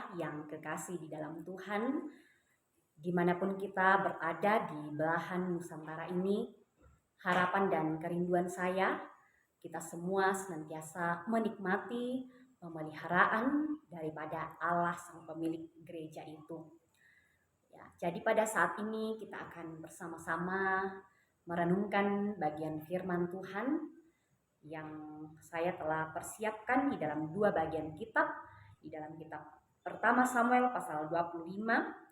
saya yang kekasih di dalam Tuhan, dimanapun kita berada di belahan Nusantara ini, harapan dan kerinduan saya, kita semua senantiasa menikmati pemeliharaan daripada Allah sang pemilik gereja itu. Ya, jadi pada saat ini kita akan bersama-sama merenungkan bagian firman Tuhan yang saya telah persiapkan di dalam dua bagian kitab, di dalam kitab pertama Samuel pasal 25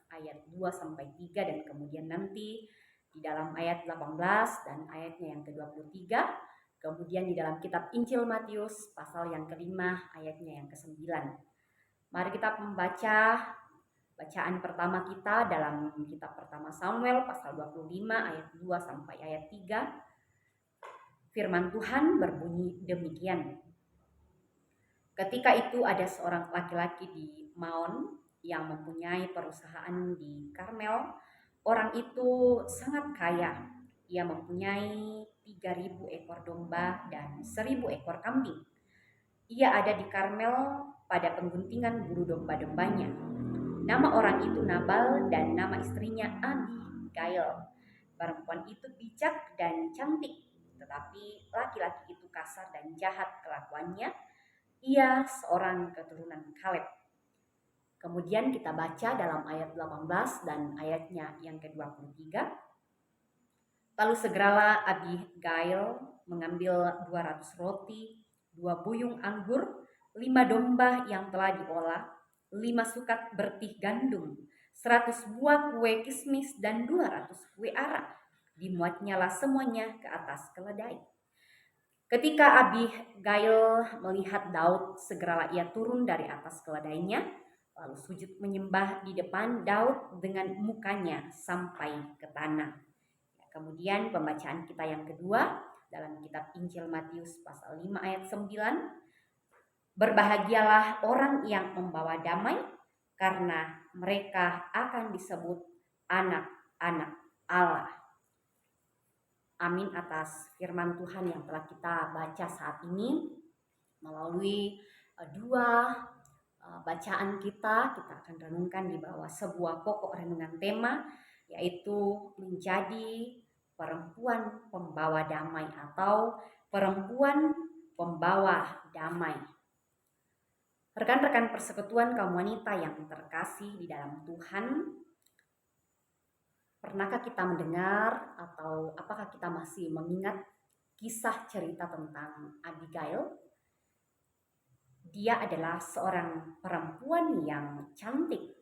ayat 2 sampai 3 dan kemudian nanti di dalam ayat 18 dan ayatnya yang ke-23, kemudian di dalam kitab Injil Matius pasal yang kelima ayatnya yang ke-9. Mari kita membaca bacaan pertama kita dalam kitab pertama Samuel pasal 25 ayat 2 sampai ayat 3. Firman Tuhan berbunyi demikian. Ketika itu ada seorang laki-laki di Maon yang mempunyai perusahaan di Karmel. Orang itu sangat kaya. Ia mempunyai 3.000 ekor domba dan 1.000 ekor kambing. Ia ada di Karmel pada pengguntingan bulu domba-dombanya. Nama orang itu Nabal dan nama istrinya Abigail. Perempuan itu bijak dan cantik, tetapi laki-laki itu kasar dan jahat kelakuannya. Ia seorang keturunan Kaleb. Kemudian kita baca dalam ayat 18 dan ayatnya yang ke-23. Lalu segeralah Abigail mengambil 200 roti, 2 buyung anggur, 5 domba yang telah diolah, 5 sukat bertih gandum, 100 buah kue kismis dan 200 kue ara. Dimuatnyalah semuanya ke atas keledai. Ketika Abigail melihat Daud, segeralah ia turun dari atas keledainya, lalu sujud menyembah di depan Daud dengan mukanya sampai ke tanah. Kemudian pembacaan kita yang kedua dalam kitab Injil Matius pasal 5 ayat 9. Berbahagialah orang yang membawa damai, karena mereka akan disebut anak-anak Allah. Amin atas firman Tuhan yang telah kita baca saat ini. Melalui dua bacaan kita akan renungkan di bawah sebuah pokok renungan tema, yaitu menjadi perempuan pembawa damai atau perempuan pembawa damai. Rekan-rekan persekutuan kaum wanita yang terkasih di dalam Tuhan, pernahkah kita mendengar atau apakah kita masih mengingat kisah cerita tentang Abigail? Dia adalah seorang perempuan yang cantik.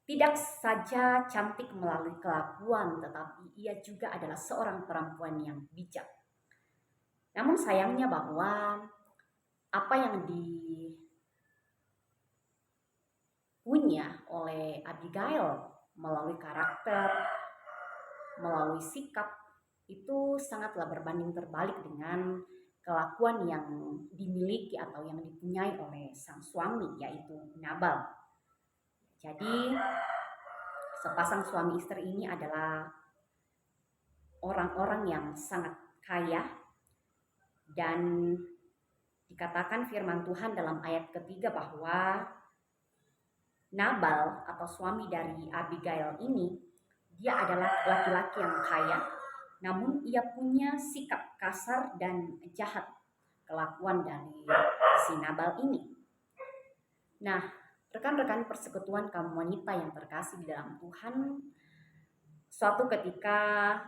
Tidak saja cantik melalui kelakuan, tetapi ia juga adalah seorang perempuan yang bijak. Namun sayangnya bahwa apa yang dipunya oleh Abigail melalui karakter, melalui sikap, itu sangatlah berbanding terbalik dengan kelakuan yang dimiliki atau yang dipunyai oleh sang suami, yaitu Nabal. Jadi sepasang suami istri ini adalah orang-orang yang sangat kaya, dan dikatakan firman Tuhan dalam ayat ketiga bahwa Nabal atau suami dari Abigail ini, dia adalah laki-laki yang kaya, namun ia punya sikap kasar dan jahat kelakuan dari si Nabal ini. Nah, rekan-rekan persekutuan kaum wanita yang terkasih di dalam Tuhan, suatu ketika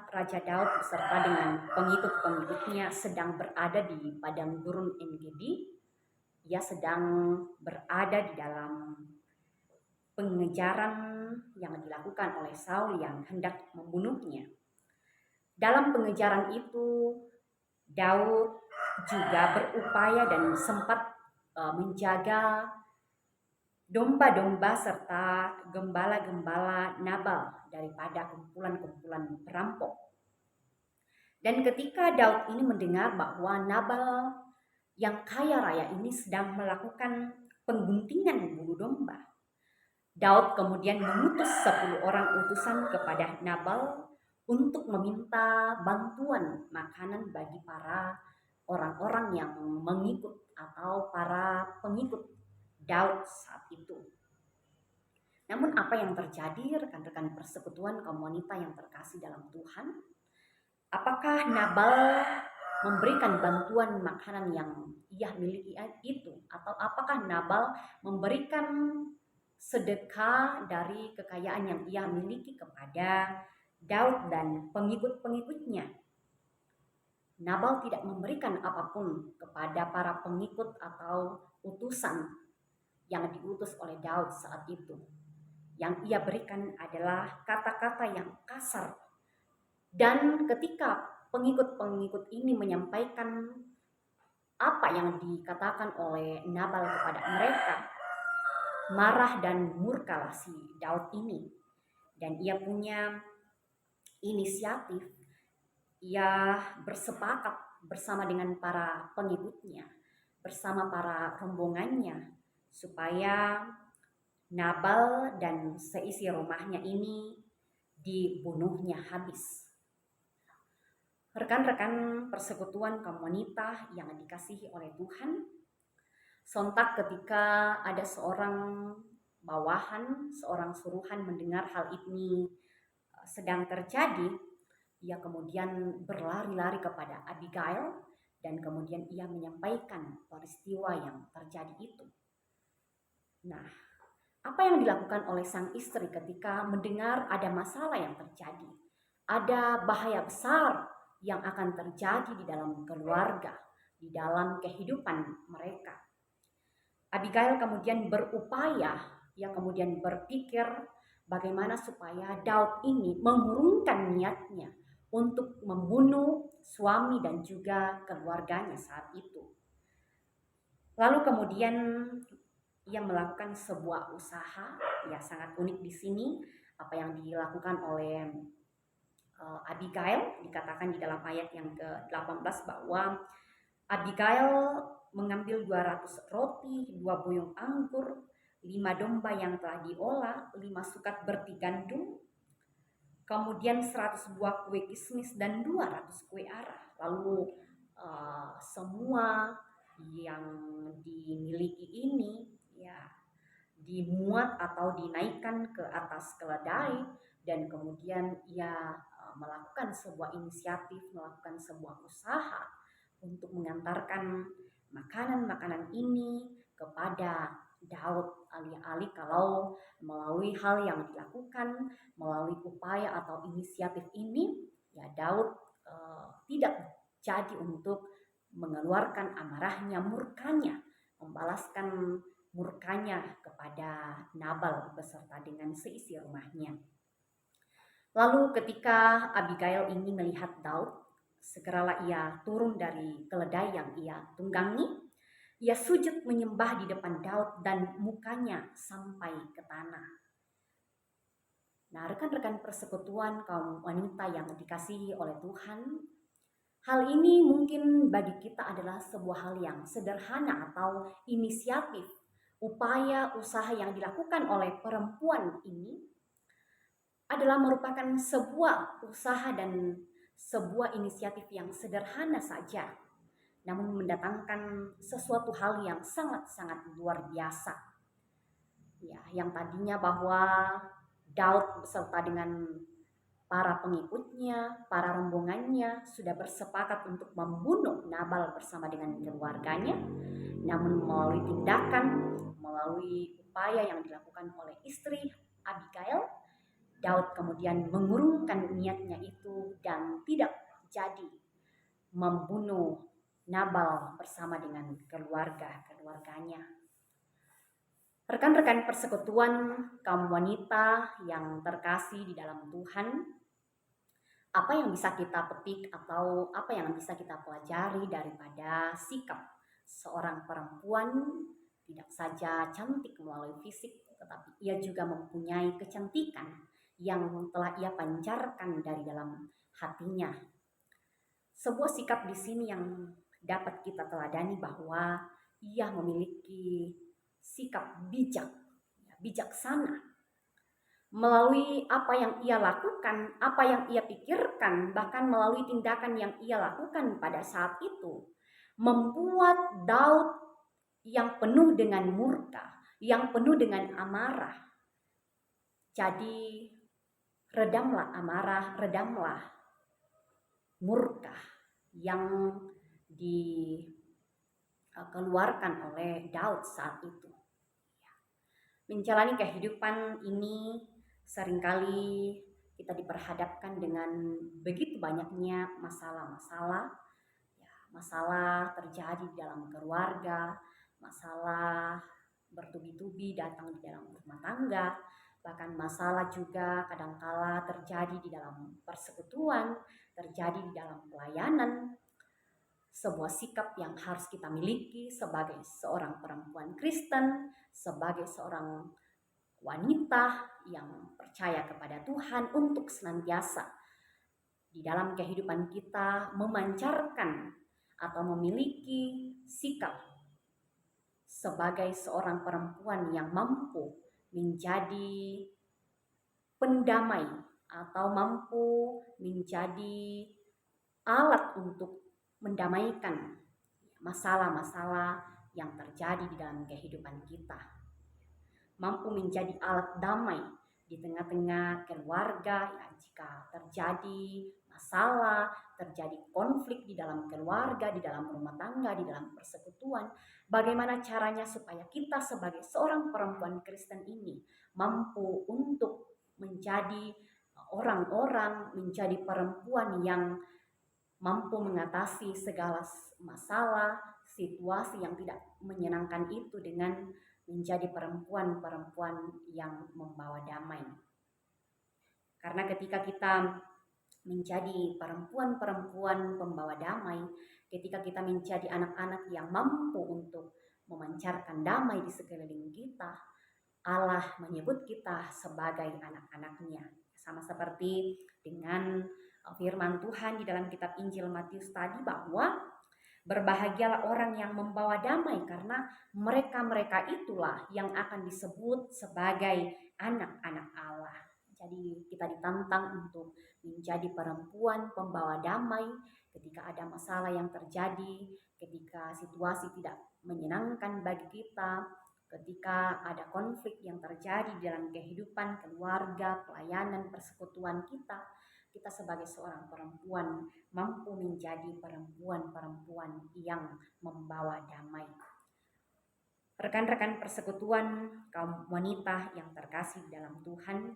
Raja Daud beserta dengan pengikut-pengikutnya sedang berada di padang gurun En-Gedi. Ia sedang berada di dalam pengejaran yang dilakukan oleh Saul yang hendak membunuhnya. Dalam pengejaran itu, Daud juga berupaya dan sempat menjaga domba-domba serta gembala-gembala Nabal daripada kumpulan-kumpulan perampok. Dan ketika Daud ini mendengar bahwa Nabal yang kaya raya ini sedang melakukan pengguntingan bulu domba, Daud kemudian mengutus 10 orang utusan kepada Nabal untuk meminta bantuan makanan bagi para orang-orang yang mengikut atau para pengikut Daud saat itu. Namun apa yang terjadi rekan-rekan persekutuan kaum wanita yang terkasih dalam Tuhan? Apakah Nabal memberikan bantuan makanan yang ia miliki itu? Atau apakah Nabal memberikan sedekah dari kekayaan yang ia miliki kepada Daud dan pengikut-pengikutnya? Nabal tidak memberikan apapun kepada para pengikut atau utusan yang diutus oleh Daud saat itu. Yang ia berikan adalah kata-kata yang kasar. Dan ketika pengikut-pengikut ini menyampaikan apa yang dikatakan oleh Nabal kepada mereka, marah dan murkalah si Daud ini. Dan ia punya inisiatif, ia bersepakat bersama dengan para pengikutnya, bersama para rombongannya, supaya Nabal dan seisi rumahnya ini dibunuhnya habis. Rekan-rekan persekutuan kaum wanita yang dikasihi oleh Tuhan, sontak ketika ada seorang bawahan, seorang suruhan mendengar hal ini sedang terjadi, ia kemudian berlari-lari kepada Abigail dan kemudian ia menyampaikan peristiwa yang terjadi itu. Nah, apa yang dilakukan oleh sang istri ketika mendengar ada masalah yang terjadi? Ada bahaya besar yang akan terjadi di dalam keluarga, di dalam kehidupan mereka. Abigail kemudian berupaya, ia kemudian berpikir bagaimana supaya Daud ini mengurungkan niatnya untuk membunuh suami dan juga keluarganya saat itu. Lalu kemudian ia melakukan sebuah usaha, ya sangat unik di sini apa yang dilakukan oleh Abigail. Dikatakan di dalam ayat yang ke-18 bahwa Abigail mengambil 200 roti, 2 buyung anggur, 5 domba yang telah diolah, 5 sukat berti gandum, kemudian 100 buah kue kismis dan 200 kue arah. Lalu semua yang dimiliki ini ya dimuat atau dinaikkan ke atas keledai, dan kemudian ia melakukan sebuah inisiatif, melakukan sebuah usaha untuk mengantarkan makanan-makanan ini kepada Daud. Alih-alih kalau melalui hal yang dilakukan, melalui upaya atau inisiatif ini, ya Daud tidak jadi untuk mengeluarkan amarahnya, murkanya, membalaskan murkanya kepada Nabal beserta dengan seisi rumahnya. Lalu ketika Abigail ini melihat Daud, segeralah ia turun dari keledai yang ia tunggangi. Ia sujud menyembah di depan Daud dan mukanya sampai ke tanah. Nah, rekan-rekan persekutuan kaum wanita yang dikasihi oleh Tuhan, hal ini mungkin bagi kita adalah sebuah hal yang sederhana atau inisiatif, upaya usaha yang dilakukan oleh perempuan ini adalah merupakan sebuah usaha dan sebuah inisiatif yang sederhana saja, namun mendatangkan sesuatu hal yang sangat-sangat luar biasa. Ya, yang tadinya bahwa Daud beserta dengan para pengikutnya, para rombongannya sudah bersepakat untuk membunuh Nabal bersama dengan keluarganya, namun melalui tindakan, melalui upaya yang dilakukan oleh istri Abigail, Daud kemudian mengurungkan niatnya itu dan tidak jadi membunuh Nabal bersama dengan keluarganya. Rekan-rekan persekutuan kaum wanita yang terkasih di dalam Tuhan, apa yang bisa kita petik atau apa yang bisa kita pelajari daripada sikap seorang perempuan tidak saja cantik melalui fisik, tetapi ia juga mempunyai kecantikan yang telah ia pancarkan dari dalam hatinya. Sebuah sikap di sini yang dapat kita teladani bahwa ia memiliki sikap bijak, bijaksana. Melalui apa yang ia lakukan, apa yang ia pikirkan, bahkan melalui tindakan yang ia lakukan pada saat itu, membuat Daud yang penuh dengan murka, yang penuh dengan amarah. Jadi redamlah amarah, redamlah murka yang dikeluarkan oleh Daud saat itu. Menjalani kehidupan ini seringkali kita diperhadapkan dengan begitu banyaknya masalah-masalah. Ya, masalah terjadi di dalam keluarga, masalah bertubi-tubi datang di dalam rumah tangga, bahkan masalah juga kadangkala terjadi di dalam persekutuan, terjadi di dalam pelayanan. Sebuah sikap yang harus kita miliki sebagai seorang perempuan Kristen, sebagai seorang wanita yang percaya kepada Tuhan untuk senantiasa di dalam kehidupan kita memancarkan atau memiliki sikap sebagai seorang perempuan yang mampu menjadi pendamai atau mampu menjadi alat untuk mendamaikan masalah-masalah yang terjadi di dalam kehidupan kita. Mampu menjadi alat damai di tengah-tengah keluarga, ya, jika terjadi masalah, terjadi konflik di dalam keluarga, di dalam rumah tangga, di dalam persekutuan, bagaimana caranya supaya kita sebagai seorang perempuan Kristen ini mampu untuk menjadi orang-orang, menjadi perempuan yang mampu mengatasi segala masalah, situasi yang tidak menyenangkan itu dengan menjadi perempuan-perempuan yang membawa damai. Karena ketika kita menjadi perempuan-perempuan pembawa damai, ketika kita menjadi anak-anak yang mampu untuk memancarkan damai di sekeliling kita, Allah menyebut kita sebagai anak-anaknya. Sama seperti dengan firman Tuhan di dalam kitab Injil Matius tadi, bahwa berbahagialah orang yang membawa damai, karena mereka-mereka itulah yang akan disebut sebagai anak-anak Allah. Jadi kita ditantang untuk menjadi perempuan pembawa damai ketika ada masalah yang terjadi, ketika situasi tidak menyenangkan bagi kita, ketika ada konflik yang terjadi dalam kehidupan keluarga, pelayanan, persekutuan kita. Kita sebagai seorang perempuan mampu menjadi perempuan-perempuan yang membawa damai. Rekan-rekan persekutuan, kaum wanita yang terkasih dalam Tuhan,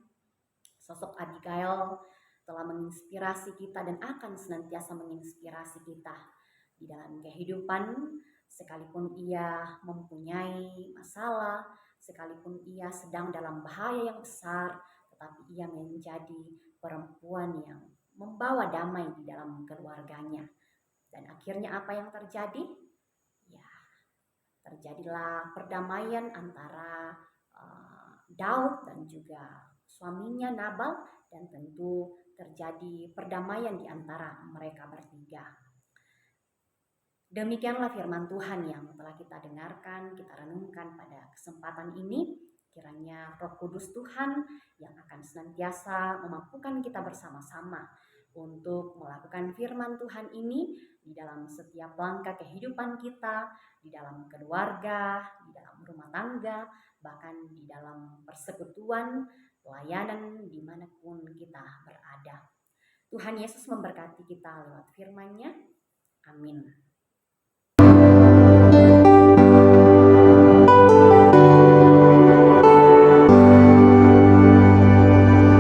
sosok Abigail telah menginspirasi kita dan akan senantiasa menginspirasi kita di dalam kehidupan, sekalipun ia mempunyai masalah, sekalipun ia sedang dalam bahaya yang besar, tetapi ia menjadi perempuan yang membawa damai di dalam keluarganya. Dan akhirnya apa yang terjadi? Ya, terjadilah perdamaian antara Daud dan juga suaminya Nabal, dan tentu terjadi perdamaian di antara mereka bertiga. Demikianlah firman Tuhan yang telah kita dengarkan, kita renungkan pada kesempatan ini. Kiranya Roh Kudus Tuhan yang akan senantiasa memampukan kita bersama-sama untuk melakukan firman Tuhan ini di dalam setiap langkah kehidupan kita, di dalam keluarga, di dalam rumah tangga, bahkan di dalam persekutuan, pelayanan dimanapun kita berada. Tuhan Yesus memberkati kita lewat firman-Nya. Amin.